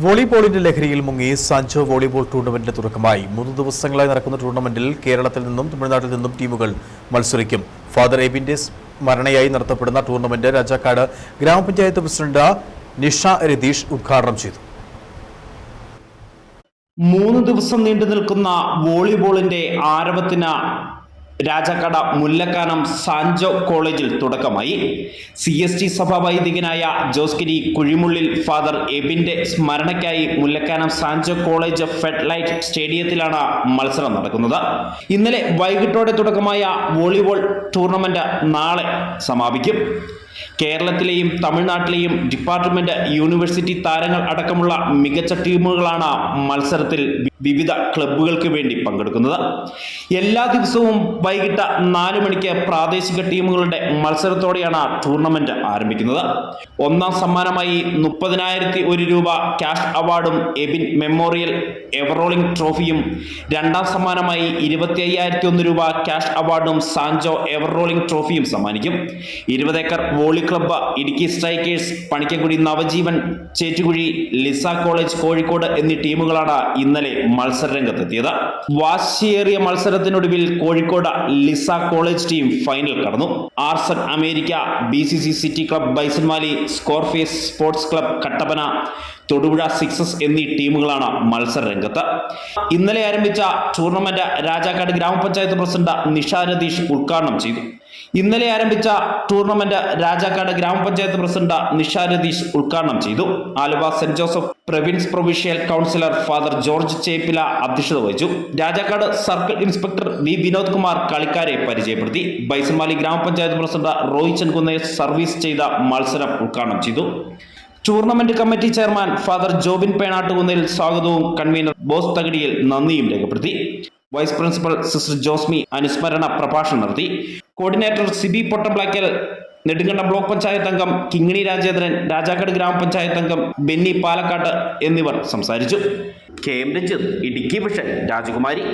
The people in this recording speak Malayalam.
വോളിബോളിന്റെ ലഹരിയിൽ മുങ്ങി സാൻജോ വോളിബോൾ ടൂർണമെന്റിന് തുടക്കമായി 3 ദിവസങ്ങളായി നടക്കുന്ന ടൂർണമെന്റിൽ കേരളത്തിൽ നിന്നും തമിഴ്നാട്ടിൽ നിന്നും ടീമുകൾ മത്സരിക്കും. ഫാദർ എബിന്റെ സ്മരണയായി നടത്തപ്പെടുന്ന ടൂർണമെന്റ് രാജാക്കാട് ഗ്രാമപഞ്ചായത്ത് പ്രസിഡന്റ് നിഷ രതീഷ് ഉദ്ഘാടനം ചെയ്തു. 3 ദിവസം നീണ്ടു നിൽക്കുന്ന വോളിബോളിന്റെ ആരവത്തിന് രാജാക്കാട് മുല്ലക്കാനം സാൻജോ കോളേജിൽ തുടക്കമായി. CST സഭാ വൈദികനായ ജോസ്കിരി കുഴിമുള്ളിൽ ഫാദർ എബിന്റെ സ്മരണയ്ക്കായി മുല്ലക്കാനം സാൻജോ കോളേജ് ഫെഡ്ലൈറ്റ് സ്റ്റേഡിയത്തിലാണ് മത്സരം നടക്കുന്നത്. ഇന്നലെ വൈകിട്ടോടെ തുടക്കമായ വോളിബോൾ ടൂർണമെന്റ് നാളെ സമാപിക്കും. കേരളത്തിലെയും തമിഴ്നാട്ടിലെയും ഡിപ്പാർട്ട്മെന്റ് യൂണിവേഴ്സിറ്റി താരങ്ങൾ അടക്കമുള്ള മികച്ച ടീമുകളാണ് മത്സരത്തിൽ വിവിധ ക്ലബ്ബുകൾക്ക് വേണ്ടി പങ്കെടുക്കുന്നത്. എല്ലാ ദിവസവും വൈകിട്ട് 4 മണിക്ക് പ്രാദേശിക ടീമുകളുടെ മത്സരത്തോടെയാണ് ടൂർണമെന്റ് ആരംഭിക്കുന്നത്. ഒന്നാം സമ്മാനമായി 30,001 രൂപ ക്യാഷ് അവാർഡും എബിൻ മെമ്മോറിയൽ എവറോളിംഗ് ട്രോഫിയും, രണ്ടാം സമ്മാനമായി 25,001 രൂപ ക്യാഷ് അവാർഡും സാൻജോ എവറോളിംഗ് ട്രോഫിയും സമ്മാനിക്കും. 20 acre volley club, Idukki Strikers, Panikkankudy Navajeevan Chettukuzhy, Lisa college Kozhikode എന്നീ ടീമുകളാണ് ഇന്നലെ മത്സരരംഗത്തെത്തിയത്. വാശിയേറിയ മത്സരത്തിനൊടുവിൽ Kozhikode Lisa college team final കടന്നു. ആർസൺ America, BCC city club Bison Valley, സ്കോർഫേസ് sports club Kattappana, Thodupuzha sixes എന്നീ ടീമുകളാണ് മത്സരരംഗത്ത്. ഇന്നലെ ആരംഭിച്ച ടൂർണമെന്റ് രാജാക്കാട് ഗ്രാമപഞ്ചായത്ത് പ്രസിഡന്റ് നിഷ രതീഷ് ഉദ്ഘാടനം ചെയ്തു. Aluva Saint Joseph province provincial councillor father George Cheppila അധ്യക്ഷത വഹിച്ചു. Rajakkad circle inspector V Vinod Kumar കളിക്കാരെ പരിചയപ്പെടുത്തി. ബൈസൺവാലി ഗ്രാമപഞ്ചായത്ത് പ്രസിഡന്റ് റോയ് ചൻകുന്നേ സർവീസ് ചെയ്ത മത്സരം ഉദ്ഘാടനം ചെയ്തു. Tournament committee chairman father Jobin Penattukunnil സ്വാഗതവും കൺവീനർ ബോസ് തകടിയിൽ നന്ദിയും രേഖപ്പെടുത്തി. വൈസ് പ്രിൻസിപ്പൽ സിസ്റ്റർ ജോസ്മി അനുസ്മരണ പ്രഭാഷണം നടത്തി. കോർഡിനേറ്റർ സിബി പൊട്ടംപ്ലാക്കൽ, നെടുങ്കണ്ടം ബ്ലോക്ക് പഞ്ചായത്ത് അംഗം കിങ്ങിണി രാജേന്ദ്രൻ, രാജാക്കാട് ഗ്രാമപഞ്ചായത്ത് അംഗം ബെന്നി പാലക്കാട്ട് എന്നിവർ സംസാരിച്ചു. KM രഞ്ജിത്ത്, ഇടുക്കി വിഷൻ, രാജകുമാരി.